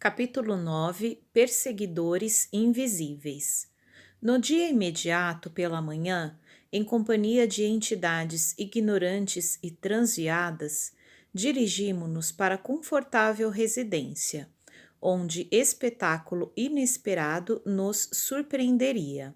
Capítulo 9. Perseguidores invisíveis. No dia imediato pela manhã, em companhia de entidades ignorantes e transviadas, dirigimo-nos para a confortável residência, onde espetáculo inesperado nos surpreenderia.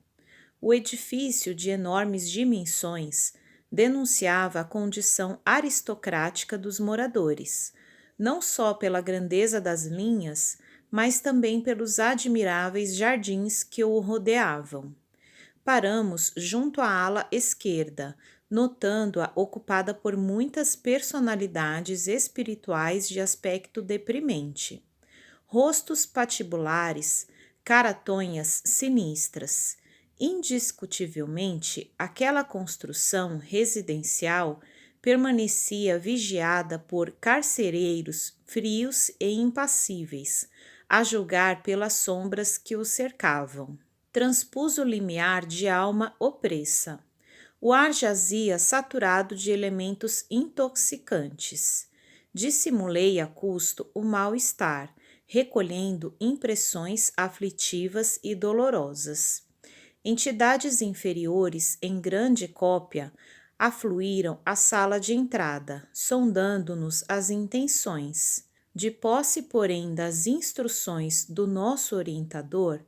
O edifício, de enormes dimensões, denunciava a condição aristocrática dos moradores, não só pela grandeza das linhas, mas também pelos admiráveis jardins que o rodeavam. Paramos junto à ala esquerda, notando-a ocupada por muitas personalidades espirituais de aspecto deprimente. Rostos patibulares, caratonhas sinistras. Indiscutivelmente, aquela construção residencial permanecia vigiada por carcereiros frios e impassíveis, a julgar pelas sombras que o cercavam. Transpus o limiar de alma opressa. O ar jazia saturado de elementos intoxicantes. Dissimulei a custo o mal-estar, recolhendo impressões aflitivas e dolorosas. Entidades inferiores, em grande cópia, afluíram à sala de entrada, sondando-nos as intenções. De posse, porém, das instruções do nosso orientador,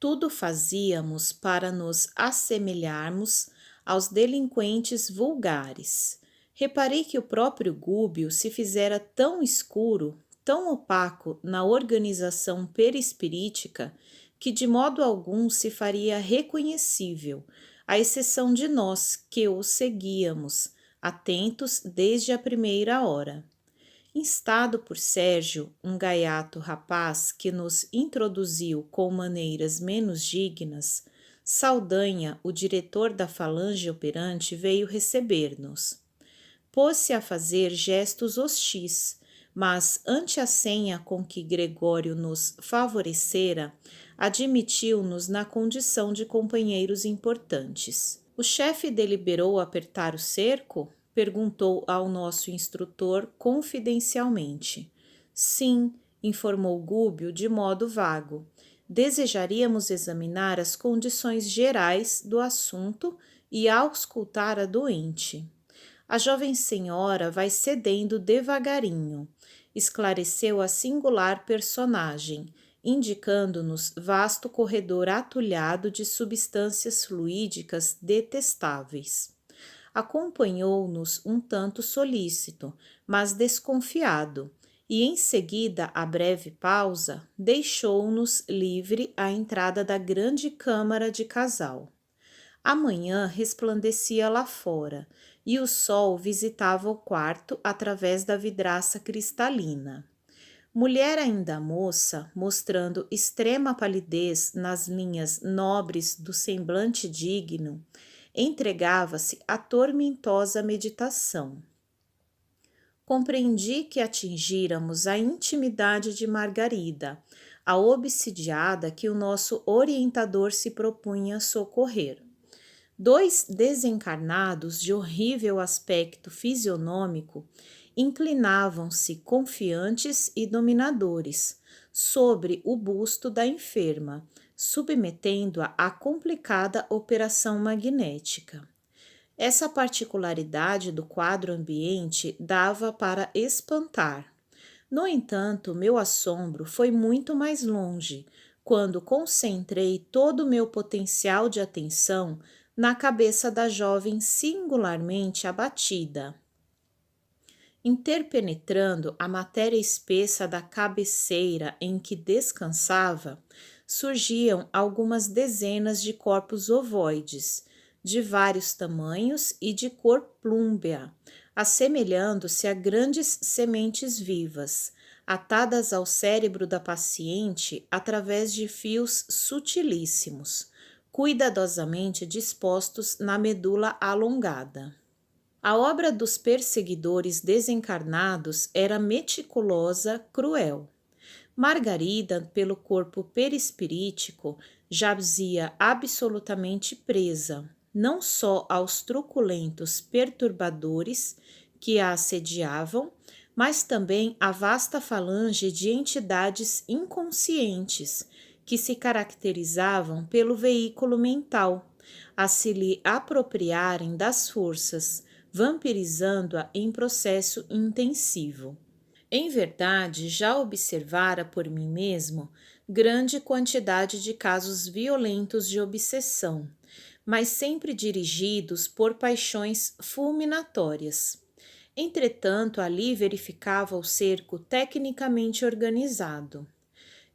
tudo fazíamos para nos assemelharmos aos delinquentes vulgares. Reparei que o próprio Gúbio se fizera tão escuro, tão opaco na organização perispirítica, que de modo algum se faria reconhecível, à exceção de nós que o seguíamos, atentos desde a primeira hora. Instado por Sérgio, um gaiato rapaz que nos introduziu com maneiras menos dignas, Saldanha, o diretor da falange operante, veio receber-nos. Pôs-se a fazer gestos hostis, mas, ante a senha com que Gregório nos favorecera, admitiu-nos na condição de companheiros importantes. O chefe deliberou apertar o cerco? Perguntou ao nosso instrutor confidencialmente. Sim, informou Gúbio de modo vago. Desejaríamos examinar as condições gerais do assunto e auscultar a doente. A jovem senhora vai cedendo devagarinho, esclareceu a singular personagem, indicando-nos vasto corredor atulhado de substâncias fluídicas detestáveis. Acompanhou-nos um tanto solícito, mas desconfiado, e em seguida, a breve pausa, deixou-nos livre à entrada da grande câmara de casal. A manhã resplandecia lá fora, e o sol visitava o quarto através da vidraça cristalina. Mulher ainda moça, mostrando extrema palidez nas linhas nobres do semblante digno, entregava-se à tormentosa meditação. Compreendi que atingíramos a intimidade de Margarida, a obsidiada que o nosso orientador se propunha socorrer. Dois desencarnados de horrível aspecto fisionômico inclinavam-se confiantes e dominadores sobre o busto da enferma, submetendo-a à complicada operação magnética. Essa particularidade do quadro ambiente dava para espantar. No entanto, meu assombro foi muito mais longe, quando concentrei todo o meu potencial de atenção na cabeça da jovem singularmente abatida. Interpenetrando a matéria espessa da cabeceira em que descansava, surgiam algumas dezenas de corpos ovoides, de vários tamanhos e de cor plúmbea, assemelhando-se a grandes sementes vivas, atadas ao cérebro da paciente através de fios sutilíssimos, cuidadosamente dispostos na medula alongada. A obra dos perseguidores desencarnados era meticulosa, cruel. Margarida, pelo corpo perispirítico, jazia absolutamente presa, não só aos truculentos perturbadores que a assediavam, mas também a vasta falange de entidades inconscientes que se caracterizavam pelo veículo mental, a se lhe apropriarem das forças, vampirizando-a em processo intensivo. Em verdade, já observara por mim mesmo grande quantidade de casos violentos de obsessão, mas sempre dirigidos por paixões fulminatórias. Entretanto, ali verificava o cerco tecnicamente organizado.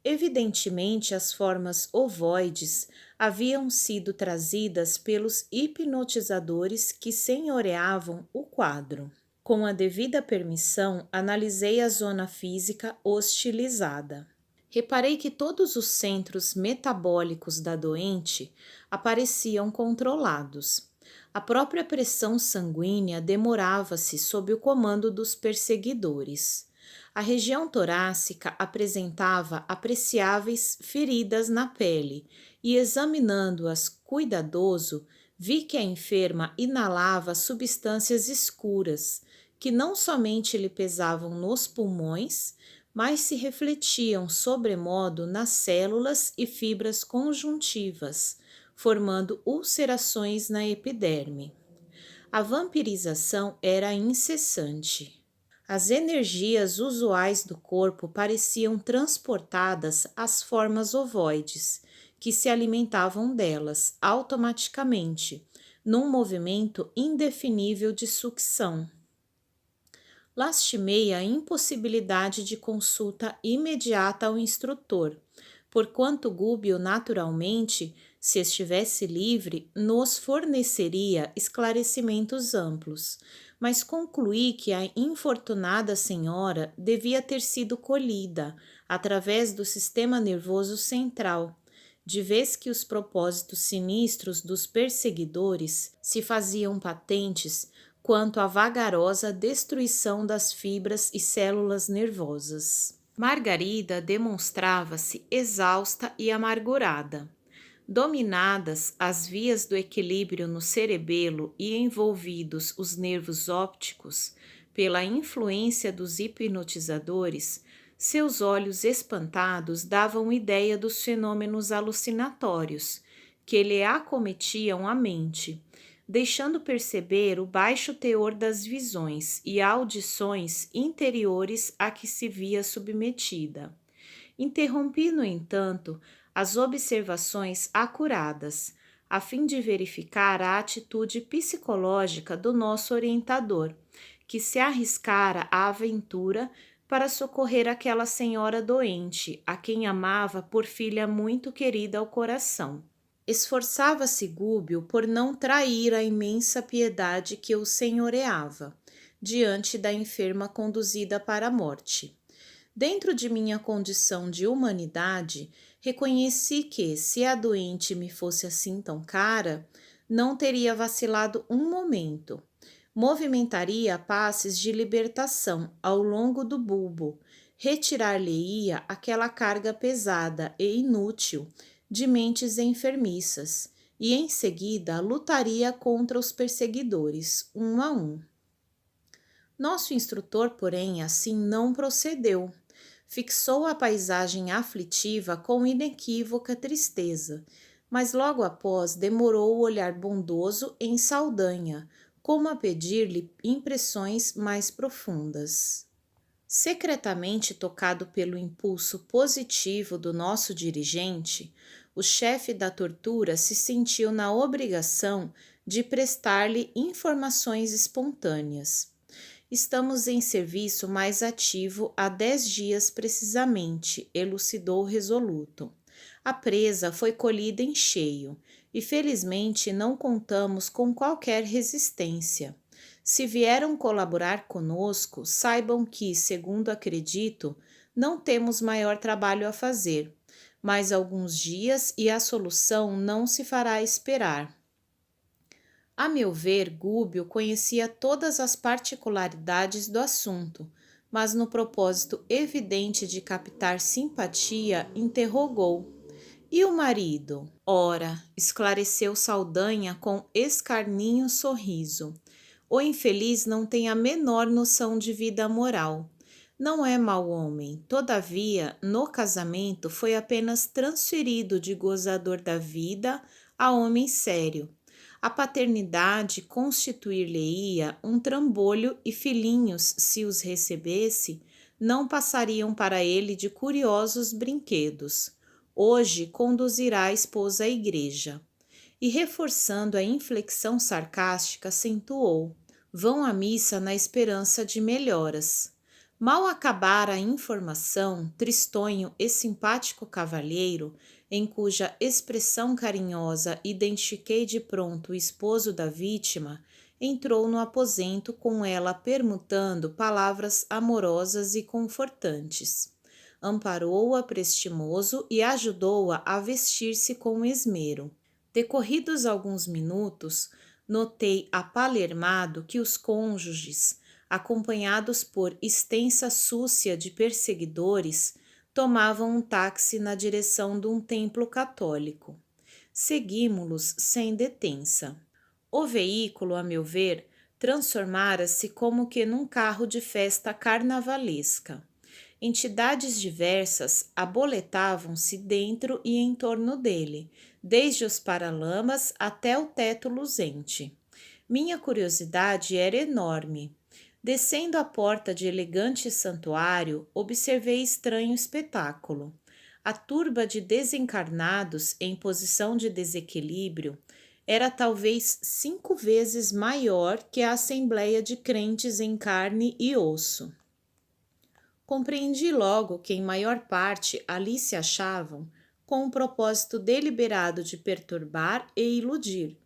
Evidentemente, as formas ovoides haviam sido trazidas pelos hipnotizadores que senhoreavam o quadro. Com a devida permissão, analisei a zona física hostilizada. Reparei que todos os centros metabólicos da doente apareciam controlados. A própria pressão sanguínea demorava-se sob o comando dos perseguidores. A região torácica apresentava apreciáveis feridas na pele e, examinando-as cuidadoso, vi que a enferma inalava substâncias escuras, que não somente lhe pesavam nos pulmões, mas se refletiam sobremodo nas células e fibras conjuntivas, formando ulcerações na epiderme. A vampirização era incessante. As energias usuais do corpo pareciam transportadas às formas ovoides, que se alimentavam delas automaticamente, num movimento indefinível de sucção. Lastimei a impossibilidade de consulta imediata ao instrutor, porquanto Gúbio naturalmente, se estivesse livre, nos forneceria esclarecimentos amplos, mas concluí que a infortunada senhora devia ter sido colhida através do sistema nervoso central, de vez que os propósitos sinistros dos perseguidores se faziam patentes quanto à vagarosa destruição das fibras e células nervosas. Margarida demonstrava-se exausta e amargurada. Dominadas as vias do equilíbrio no cerebelo e envolvidos os nervos ópticos pela influência dos hipnotizadores, seus olhos espantados davam ideia dos fenômenos alucinatórios que lhe acometiam a mente, deixando perceber o baixo teor das visões e audições interiores a que se via submetida. Interrompi, no entanto, as observações acuradas, a fim de verificar a atitude psicológica do nosso orientador, que se arriscara à aventura para socorrer aquela senhora doente, a quem amava por filha muito querida ao coração. Esforçava-se Gúbio por não trair a imensa piedade que o senhoreava, diante da enferma conduzida para a morte. Dentro de minha condição de humanidade, reconheci que, se a doente me fosse assim tão cara, não teria vacilado um momento. Movimentaria passes de libertação ao longo do bulbo, retirar-lhe-ia aquela carga pesada e inútil de mentes enfermiças, e em seguida lutaria contra os perseguidores, um a um. Nosso instrutor, porém, assim não procedeu. Fixou a paisagem aflitiva com inequívoca tristeza, mas logo após demorou o olhar bondoso em Saldanha, como a pedir-lhe impressões mais profundas. Secretamente tocado pelo impulso positivo do nosso dirigente, o chefe da tortura se sentiu na obrigação de prestar-lhe informações espontâneas. Estamos em serviço mais ativo há 10 dias precisamente, elucidou resoluto. A presa foi colhida em cheio e felizmente não contamos com qualquer resistência. Se vieram colaborar conosco, saibam que, segundo acredito, não temos maior trabalho a fazer. Mais alguns dias e a solução não se fará esperar. A meu ver, Gúbio conhecia todas as particularidades do assunto, mas no propósito evidente de captar simpatia, interrogou. E o marido? Ora, esclareceu Saldanha com escarninho sorriso. O infeliz não tem a menor noção de vida moral. Não é mau homem, todavia, no casamento foi apenas transferido de gozador da vida a homem sério. A paternidade constituir-lhe-ia um trambolho e filhinhos, se os recebesse, não passariam para ele de curiosos brinquedos. Hoje conduzirá a esposa à igreja. E reforçando a inflexão sarcástica, acentuou: vão à missa na esperança de melhoras. Mal acabara a informação, tristonho e simpático cavalheiro, em cuja expressão carinhosa identifiquei de pronto o esposo da vítima, entrou no aposento com ela permutando palavras amorosas e confortantes. Amparou-a prestimoso e ajudou-a a vestir-se com esmero. Decorridos alguns minutos, notei apalermado que os cônjuges, acompanhados por extensa súcia de perseguidores, tomavam um táxi na direção de um templo católico. Seguimo-los sem detença. O veículo, a meu ver, transformara-se como que num carro de festa carnavalesca. Entidades diversas aboletavam-se dentro e em torno dele, desde os paralamas até o teto luzente. Minha curiosidade era enorme. Descendo a porta de elegante santuário, observei estranho espetáculo. A turba de desencarnados em posição de desequilíbrio era talvez 5 vezes maior que a assembleia de crentes em carne e osso. Compreendi logo que em maior parte ali se achavam com um propósito deliberado de perturbar e iludir.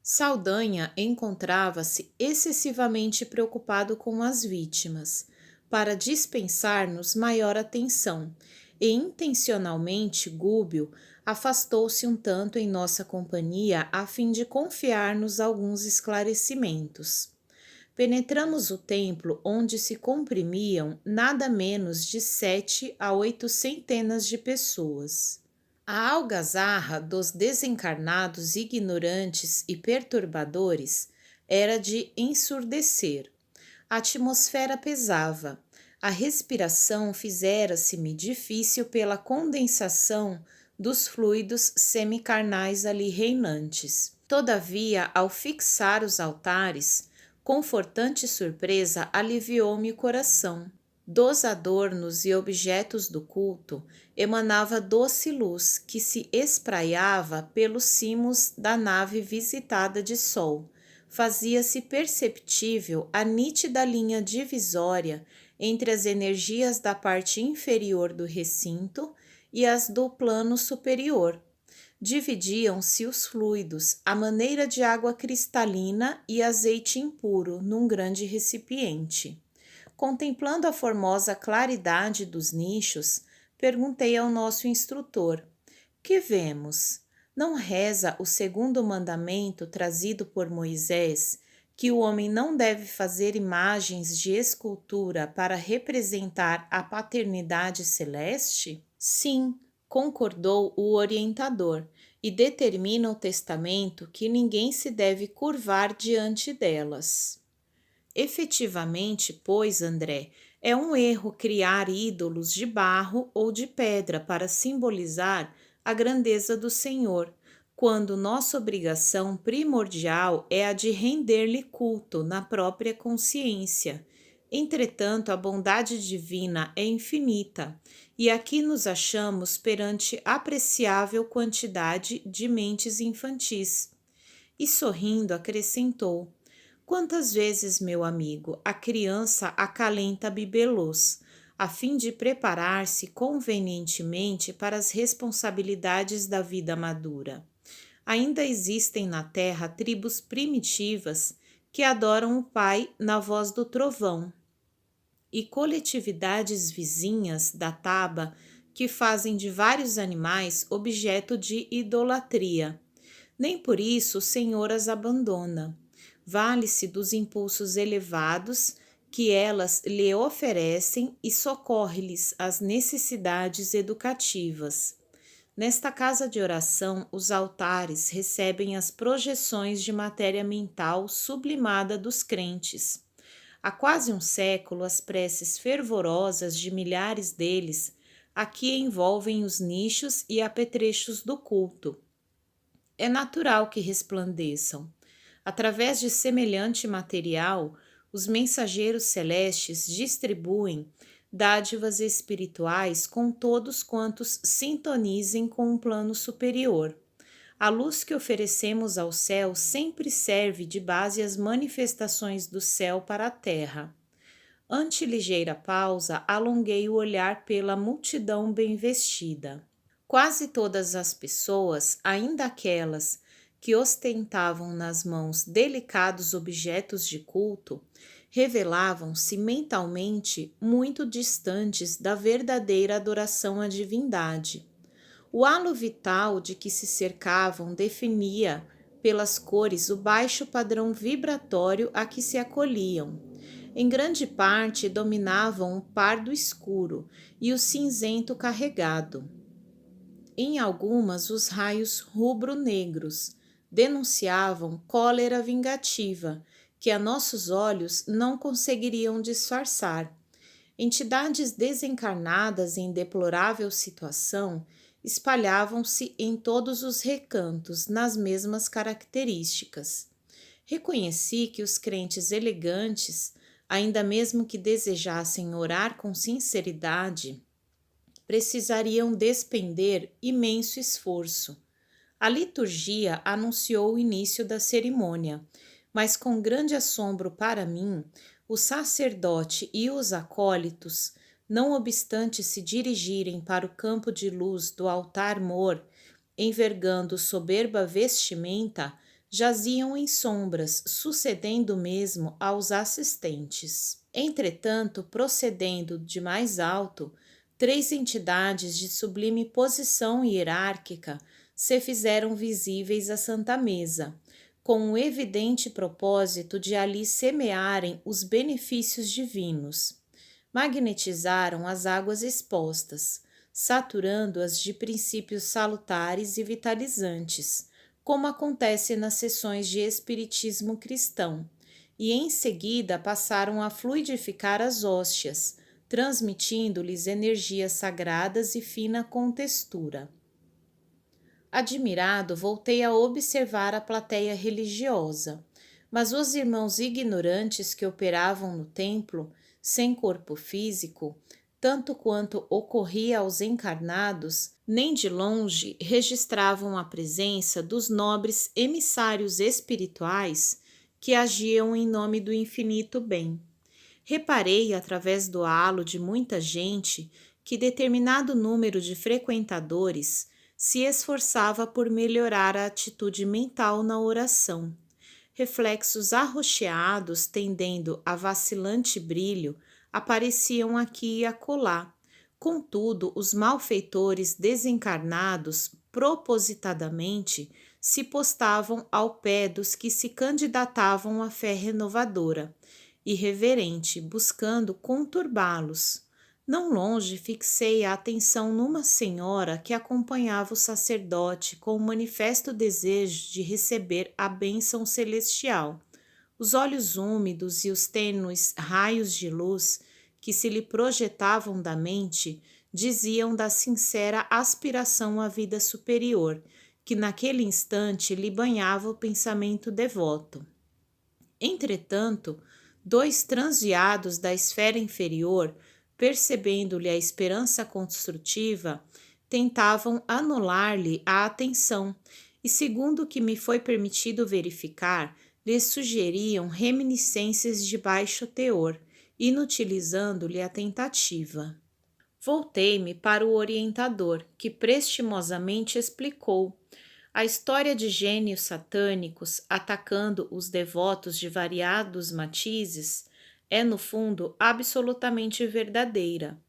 Saldanha encontrava-se excessivamente preocupado com as vítimas, para dispensar-nos maior atenção, e intencionalmente Gúbio afastou-se um tanto em nossa companhia a fim de confiar-nos alguns esclarecimentos. Penetramos o templo onde se comprimiam nada menos de 7 a 8 centenas de pessoas. A algazarra dos desencarnados ignorantes e perturbadores era de ensurdecer. A atmosfera pesava. A respiração fizera-se-me difícil pela condensação dos fluidos semicarnais ali reinantes. Todavia, ao fixar os altares, confortante surpresa aliviou-me o coração. Dos adornos e objetos do culto emanava doce luz que se espraiava pelos cimos da nave visitada de sol. Fazia-se perceptível a nítida linha divisória entre as energias da parte inferior do recinto e as do plano superior. Dividiam-se os fluidos à maneira de água cristalina e azeite impuro num grande recipiente. Contemplando a formosa claridade dos nichos, perguntei ao nosso instrutor: que vemos? Não reza o segundo mandamento trazido por Moisés, que o homem não deve fazer imagens de escultura para representar a paternidade celeste? Sim, concordou o orientador, e determina o testamento que ninguém se deve curvar diante delas. Efetivamente, pois, André, é um erro criar ídolos de barro ou de pedra para simbolizar a grandeza do Senhor, quando nossa obrigação primordial é a de render-lhe culto na própria consciência. Entretanto, a bondade divina é infinita, e aqui nos achamos perante apreciável quantidade de mentes infantis. E sorrindo acrescentou: quantas vezes, meu amigo, a criança acalenta bibelôs, a fim de preparar-se convenientemente para as responsabilidades da vida madura. Ainda existem na terra tribos primitivas que adoram o Pai na voz do trovão, e coletividades vizinhas da taba que fazem de vários animais objeto de idolatria. Nem por isso o Senhor as abandona. Vale-se dos impulsos elevados que elas lhe oferecem e socorre-lhes as necessidades educativas. Nesta casa de oração, os altares recebem as projeções de matéria mental sublimada dos crentes. Há quase um século, as preces fervorosas de milhares deles aqui envolvem os nichos e apetrechos do culto. É natural que resplandeçam. Através de semelhante material, os mensageiros celestes distribuem dádivas espirituais com todos quantos sintonizem com um plano superior. A luz que oferecemos ao céu sempre serve de base às manifestações do céu para a terra. Ante ligeira pausa, alonguei o olhar pela multidão bem vestida. Quase todas as pessoas, ainda aquelas que ostentavam nas mãos delicados objetos de culto, revelavam-se mentalmente muito distantes da verdadeira adoração à divindade. O halo vital de que se cercavam definia, pelas cores, o baixo padrão vibratório a que se acolhiam. Em grande parte dominavam o pardo escuro e o cinzento carregado. Em algumas, os raios rubro-negros denunciavam cólera vingativa, que a nossos olhos não conseguiriam disfarçar. Entidades desencarnadas em deplorável situação espalhavam-se em todos os recantos, nas mesmas características. Reconheci que os crentes elegantes, ainda mesmo que desejassem orar com sinceridade, precisariam despender imenso esforço. A liturgia anunciou o início da cerimônia, mas com grande assombro para mim, o sacerdote e os acólitos, não obstante se dirigirem para o campo de luz do altar-mor, envergando soberba vestimenta, jaziam em sombras, sucedendo mesmo aos assistentes. Entretanto, procedendo de mais alto, 3 entidades de sublime posição hierárquica se fizeram visíveis à Santa Mesa, com o evidente propósito de ali semearem os benefícios divinos. Magnetizaram as águas expostas, saturando-as de princípios salutares e vitalizantes, como acontece nas sessões de espiritismo cristão, e em seguida passaram a fluidificar as hóstias, transmitindo-lhes energias sagradas e fina contextura. Admirado, voltei a observar a plateia religiosa, mas os irmãos ignorantes que operavam no templo, sem corpo físico, tanto quanto ocorria aos encarnados, nem de longe registravam a presença dos nobres emissários espirituais que agiam em nome do infinito bem. Reparei, através do halo de muita gente, que determinado número de frequentadores se esforçava por melhorar a atitude mental na oração. Reflexos arroxeados, tendendo a vacilante brilho, apareciam aqui e acolá. Contudo, os malfeitores desencarnados, propositadamente, se postavam ao pé dos que se candidatavam à fé renovadora, irreverente, buscando conturbá-los. Não longe fixei a atenção numa senhora que acompanhava o sacerdote com o manifesto desejo de receber a bênção celestial. Os olhos úmidos e os tênues raios de luz que se lhe projetavam da mente diziam da sincera aspiração à vida superior, que naquele instante lhe banhava o pensamento devoto. Entretanto, 2 transviados da esfera inferior, percebendo-lhe a esperança construtiva, tentavam anular-lhe a atenção e, segundo o que me foi permitido verificar, lhe sugeriam reminiscências de baixo teor, inutilizando-lhe a tentativa. Voltei-me para o orientador, que prestimosamente explicou a história de gênios satânicos atacando os devotos de variados matizes é, no fundo, absolutamente verdadeira.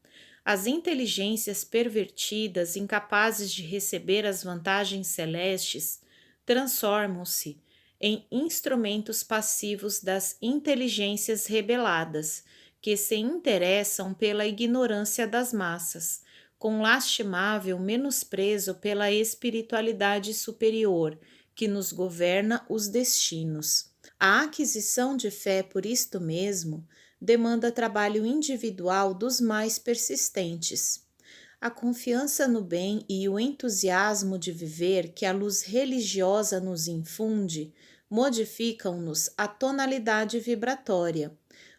As inteligências pervertidas, incapazes de receber as vantagens celestes, transformam-se em instrumentos passivos das inteligências rebeladas, que se interessam pela ignorância das massas, com lastimável menosprezo pela espiritualidade superior, que nos governa os destinos. A aquisição de fé por isto mesmo demanda trabalho individual dos mais persistentes. A confiança no bem e o entusiasmo de viver que a luz religiosa nos infunde modificam-nos a tonalidade vibratória.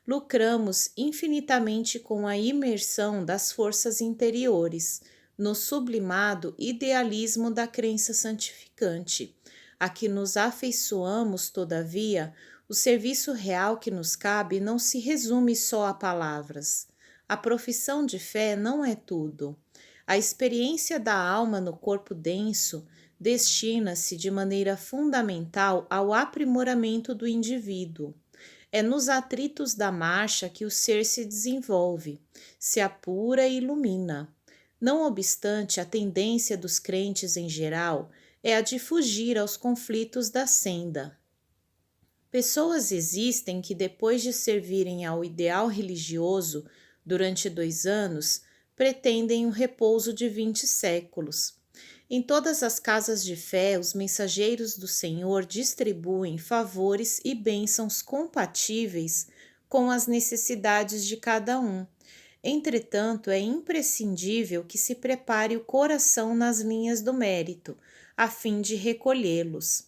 Lucramos infinitamente com a imersão das forças interiores, no sublimado idealismo da crença santificante. A que nos afeiçoamos, todavia, o serviço real que nos cabe não se resume só a palavras. A profissão de fé não é tudo. A experiência da alma no corpo denso destina-se de maneira fundamental ao aprimoramento do indivíduo. É nos atritos da marcha que o ser se desenvolve, se apura e ilumina. Não obstante, a tendência dos crentes em geral é a de fugir aos conflitos da senda. Pessoas existem que, depois de servirem ao ideal religioso durante 2 anos, pretendem o repouso de 20 séculos. Em todas as casas de fé, os mensageiros do Senhor distribuem favores e bênçãos compatíveis com as necessidades de cada um. Entretanto, é imprescindível que se prepare o coração nas linhas do mérito, a fim de recolhê-los.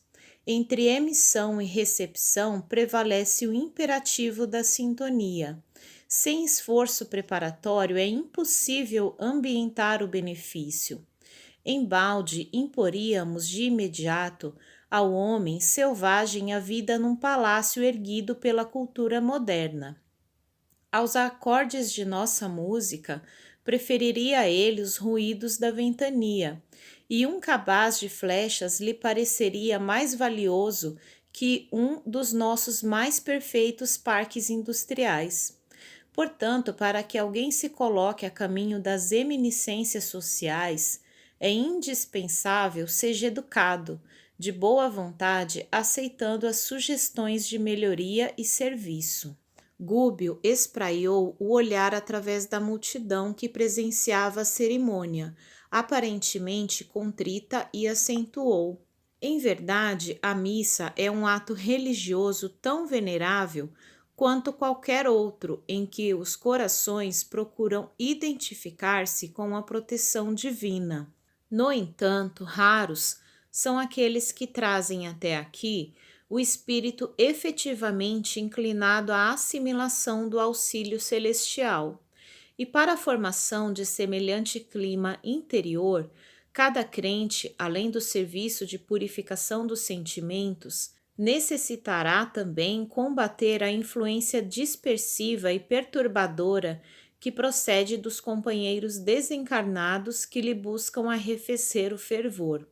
Entre emissão e recepção prevalece o imperativo da sintonia. Sem esforço preparatório, é impossível ambientar o benefício. Embalde imporíamos de imediato ao homem selvagem a vida num palácio erguido pela cultura moderna. Aos acordes de nossa música, preferiria ele os ruídos da ventania, e um cabaz de flechas lhe pareceria mais valioso que um dos nossos mais perfeitos parques industriais. Portanto, para que alguém se coloque a caminho das eminiscências sociais, é indispensável seja educado, de boa vontade, aceitando as sugestões de melhoria e serviço. Gúbio espraiou o olhar através da multidão que presenciava a cerimônia, aparentemente contrita, e acentuou: em verdade, a missa é um ato religioso tão venerável quanto qualquer outro em que os corações procuram identificar-se com a proteção divina. No entanto, raros são aqueles que trazem até aqui o espírito efetivamente inclinado à assimilação do auxílio celestial. E para a formação de semelhante clima interior, cada crente, além do serviço de purificação dos sentimentos, necessitará também combater a influência dispersiva e perturbadora que procede dos companheiros desencarnados que lhe buscam arrefecer o fervor.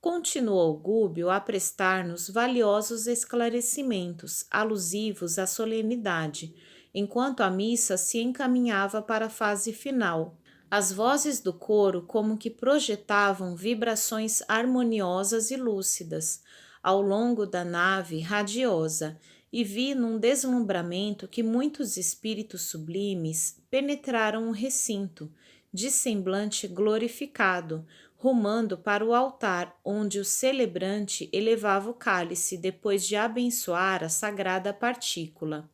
Continuou Gúbio a prestar-nos valiosos esclarecimentos alusivos à solenidade, enquanto a missa se encaminhava para a fase final. As vozes do coro como que projetavam vibrações harmoniosas e lúcidas ao longo da nave radiosa, e vi num deslumbramento que muitos espíritos sublimes penetraram o recinto, de semblante glorificado, rumando para o altar, onde o celebrante elevava o cálice depois de abençoar a sagrada partícula.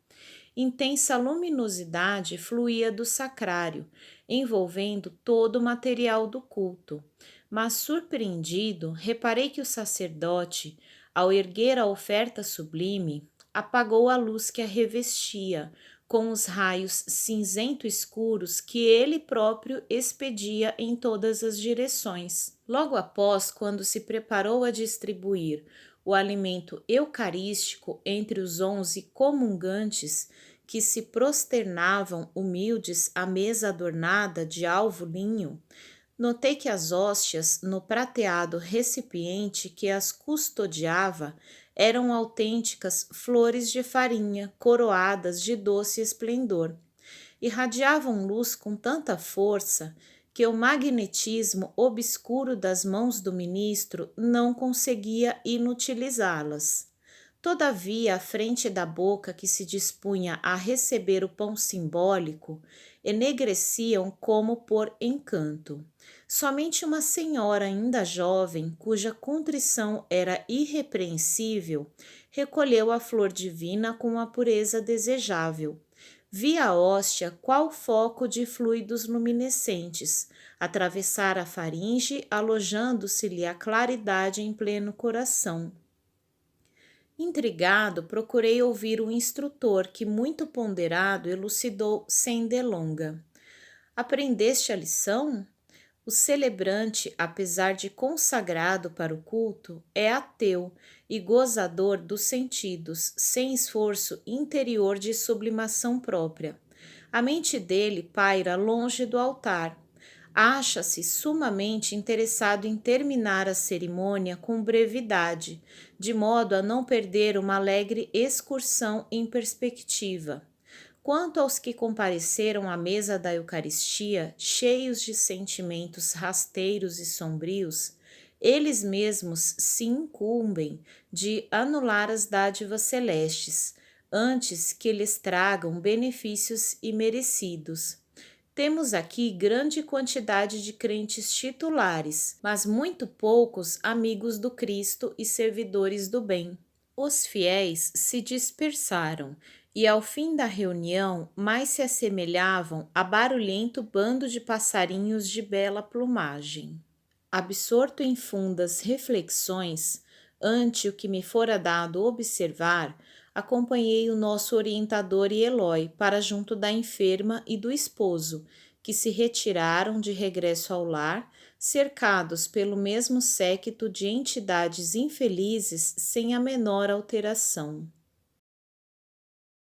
Intensa luminosidade fluía do sacrário, envolvendo todo o material do culto. Mas, surpreendido, reparei que o sacerdote, ao erguer a oferta sublime, apagou a luz que a revestia, com os raios cinzento-escuros que ele próprio expedia em todas as direções. Logo após, quando se preparou a distribuir o alimento eucarístico entre os 11 comungantes que se prosternavam humildes à mesa adornada de alvo linho, notei que as hóstias no prateado recipiente que as custodiava eram autênticas flores de farinha coroadas de doce esplendor. Irradiavam luz com tanta força que o magnetismo obscuro das mãos do ministro não conseguia inutilizá-las. Todavia, à frente da boca que se dispunha a receber o pão simbólico, enegreciam como por encanto. Somente uma senhora ainda jovem, cuja contrição era irrepreensível, recolheu a flor divina com a pureza desejável. Vi a hóstia qual foco de fluidos luminescentes atravessar a faringe, alojando-se-lhe a claridade em pleno coração. Intrigado, procurei ouvir o instrutor, que, muito ponderado, elucidou sem delonga. Aprendeste a lição? O celebrante, apesar de consagrado para o culto, é ateu e gozador dos sentidos, sem esforço interior de sublimação própria. A mente dele paira longe do altar. Acha-se sumamente interessado em terminar a cerimônia com brevidade, de modo a não perder uma alegre excursão em perspectiva. Quanto aos que compareceram à mesa da Eucaristia, cheios de sentimentos rasteiros e sombrios, eles mesmos se incumbem de anular as dádivas celestes, antes que lhes tragam benefícios imerecidos. Temos aqui grande quantidade de crentes titulares, mas muito poucos amigos do Cristo e servidores do bem. Os fiéis se dispersaram e, ao fim da reunião, mais se assemelhavam a barulhento bando de passarinhos de bela plumagem. Absorto em fundas reflexões, ante o que me fora dado observar, acompanhei o nosso orientador e Elói para junto da enferma e do esposo, que se retiraram de regresso ao lar, cercados pelo mesmo séquito de entidades infelizes sem a menor alteração.